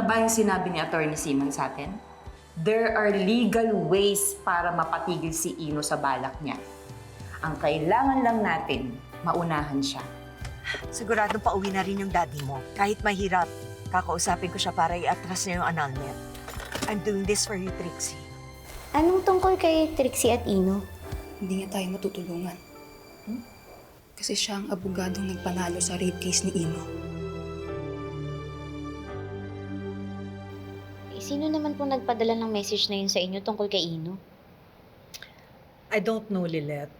ba yung sinabi ni Attorney Seaman sa atin? There are legal ways para mapatigil si Ino sa balak niya. Ang kailangan lang natin, maunahan siya. Siguradong pauwi na rin yung daddy mo. Kahit mahirap, kakausapin ko siya para i-atras niya yung annulment. I'm doing this for you, Trixie. Anong tungkol kay Trixie at Ino? Hindi niya tayo matutulungan. Kasi siya ang abogadong nagpanalo sa rape case ni Ino. Sino naman po nagpadala ng message na yun sa inyo tungkol kay Ino? I don't know, Lilette.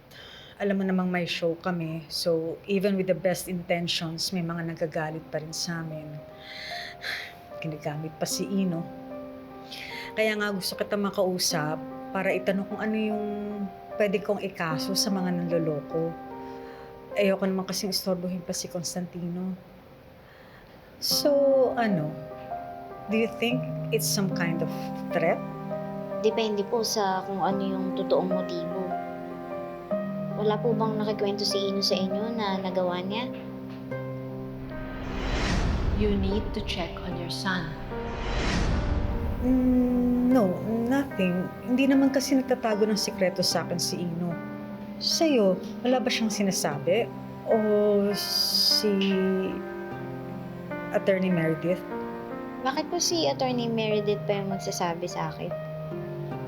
Alam mo namang may show kami, so even with the best intentions, may mga nagagalit pa rin sa amin. Ginagamit pa si Ino. Kaya nga gusto kita makausap para itanong kung ano yung pwede kong ikaso sa mga nanloloko. Ayoko naman kasing istorbohin pa si Constantino. So, do you think it's some kind of threat? Depende po sa kung ano yung totoong motibo. Wala po bang nakikwento si Ino sa inyo na nagawa niya? You need to check on your son. No, nothing. Hindi naman kasi nagtatago ng sikreto sa akin si Ino. Sa'yo, wala ba siyang sinasabi? O si Attorney Meredith? Bakit po si Attorney Meredith pa yung magsasabi sa akin?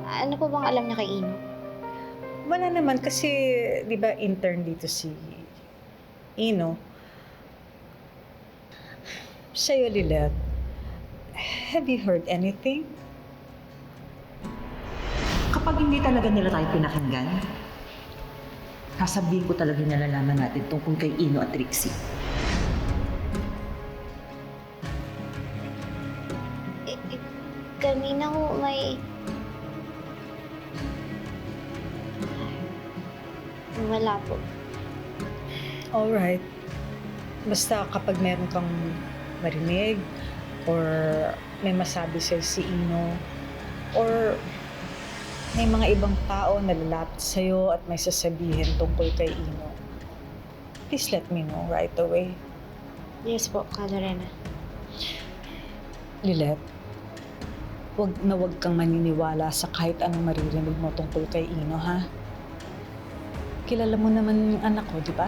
Ano po bang alam niya kay Ino? Wala naman kasi, di ba, intern dito si Ino. Sa'yo, Lilette, have you heard anything? Kapag hindi talaga nila tayo pinakinggan, sasabihin ko talaga nalalaman natin tungkol kay Ino at Trixie. Kanina ho may... Wala po. Alright. Basta kapag meron kang marinig or may masabi sa'yo si Ino or may mga ibang tao na lalapit sa'yo at may sasabihin tungkol kay Ino, please let me know right away. Yes po, Kalorena. Lilette, wag kang maniniwala sa kahit anong maririnig mo tungkol kay Ino, ha? Kilala mo naman yung anak ko, di ba?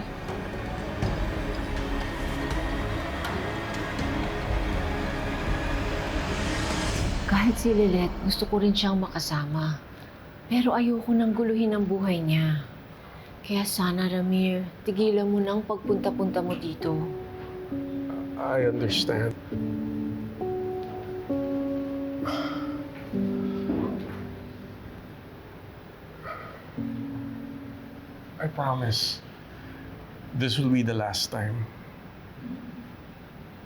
Kahit si Lilette, gusto ko rin siyang makasama. Pero ayoko nang guluhin ang buhay niya. Kaya sana, Ramir, tigilan mo na ang pagpunta-punta mo dito. I understand. I promise, this will be the last time.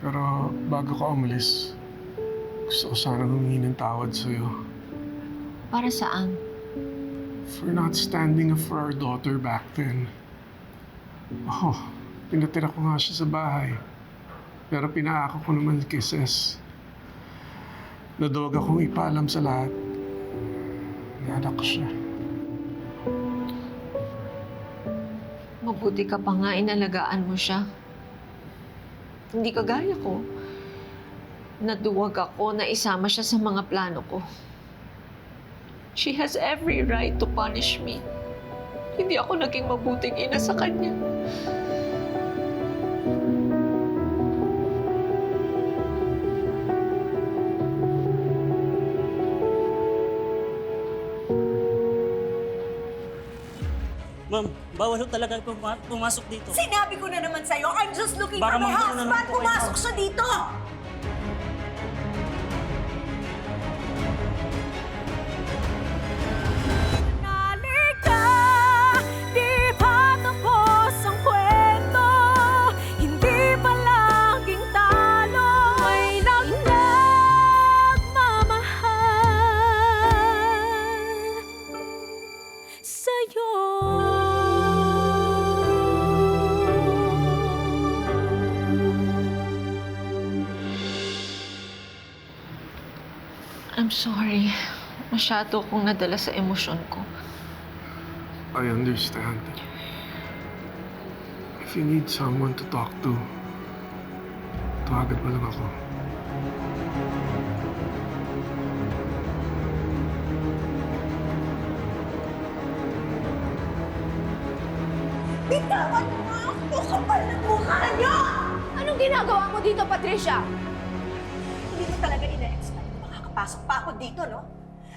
Pero bago ka umalis, gusto ko sana humingi ng tawad sa'yo. Para saan? For not standing up for our daughter back then. Oh, pinatira ko nga siya sa bahay. Pero pinaako ko naman kay Ses. Naduwag akong ipaalam sa lahat. Nianak ko siya. Mabuti ka pa nga inalagaan mo siya. Hindi kagaya ko. Naduwag ako na isama siya sa mga plano ko. She has every right to punish me. Hindi ako naging mabuting ina sa kanya. Ma'am, bawal ho talaga pumasok dito. Sinabi ko na naman sa'yo, I'm just looking Baka for my magkaroon na naman husband. po kayo. Pumasok siya dito! I'm sorry. Masyado akong nadala sa emosyon ko. I understand. If you need someone to talk to, tawagan mo lang ako. Bitawan mo nga ako, kapal ng mukha niyo! Anong ginagawa mo dito, Patricia? Hindi mo talaga ina-expect na makakapasok pa ako dito, no?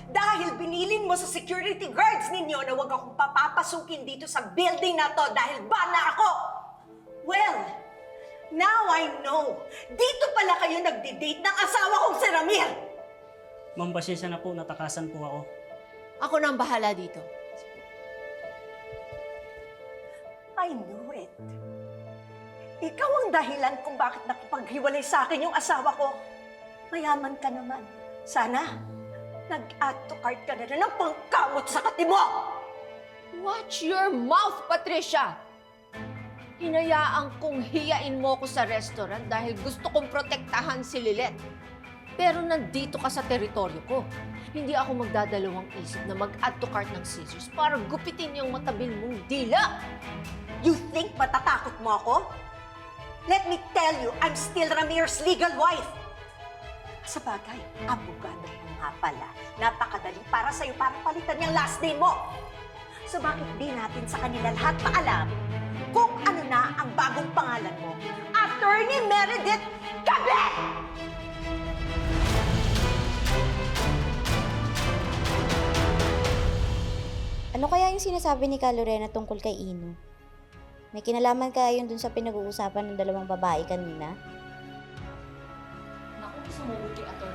Dahil binilin mo sa security guards ninyo na huwag akong papapasukin dito sa building na to dahil bana ako! Well, now I know. Dito pala kayo nagdi-date ng asawa kong si Ramir! Ma'am, pasensya na po, natakasan po ako. Ako na ang bahala dito. I knew it. Ikaw ang dahilan kung bakit nakipaghiwalay sa akin yung asawa ko. Mayaman ka naman. Sana, nag-add to cart ka na rin ng pangkamot sa kati mo! Watch your mouth, Patricia! Hinayaan kong hiyain mo ko sa restaurant dahil gusto kong protektahan si Lilet. Pero nandito ka sa teritoryo ko. Hindi ako magdadalawang isip na mag-add to cart ng scissors para gupitin yung matabil mong dila. You think matatakot mo ako? Let me tell you, I'm still Ramir's legal wife. Sa bagay, abogado mo nga pala. Napakadali para sa'yo para palitan yung last name mo. So bakit di natin sa kanila lahat paalam kung ano na ang bagong pangalan mo? Attorney Meredith Cablet! Ano kaya yung sinasabi ni Ka Lorena tungkol kay Ino? May kinalaman kaya yun dun sa pinag-uusapan ng dalawang babae kanina? Naku, sumugot kay Atty.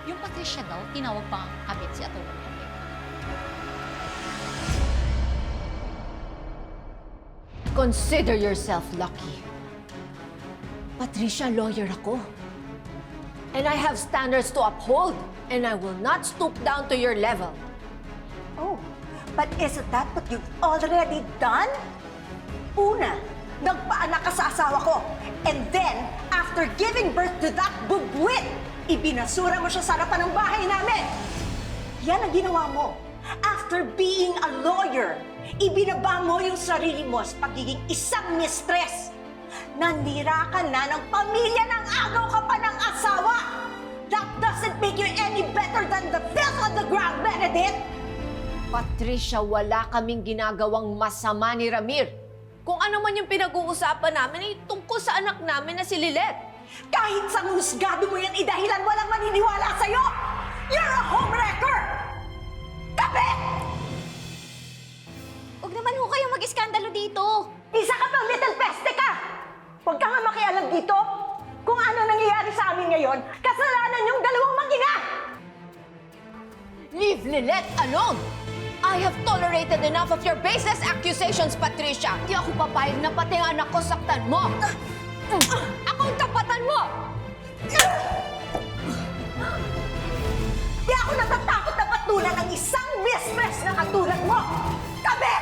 Yung Patricia daw, tinawag pa ang kabit si Atty. Consider yourself lucky. Patricia, lawyer ako. And I have standards to uphold. And I will not stoop down to your level. Oh, but isn't that what you've already done? Una, nagpaanak ka sa asawa ko. And then, after giving birth to that bubwit, ibinasura mo siya sa harapan ng bahay namin. Yan ang ginawa mo. After being a lawyer, ibinaba mo yung sarili mo sa pagiging isang mistress. Nandira ka na ng pamilya ng agaw ka pa ng asawa. That doesn't make you any better than the filth on the ground, Benedict! Patricia, wala kaming ginagawang masama ni Ramir. Kung ano man yung pinag-uusapan namin ay tungkol sa anak namin na si Lilet. Kahit sa husgado mo yan idahilan, walang maniniwala sa'yo! You're a homewrecker! Kape! Huwag naman ho kayong mag-iskandalo dito! Isa ka pang little peste ka! Huwag ka nga makialam dito! Kung ano nangyayari sa amin ngayon, kasalanan yung dalawang mag-ina! Leave Lilet alone! I have tolerated enough of your baseless accusations, Patricia! Di ako papayag na pati ang anak ko saktan mo! Akong tapatan mo! Di ako natatakot na patulan ng isang mistress na katulad mo! Kabe!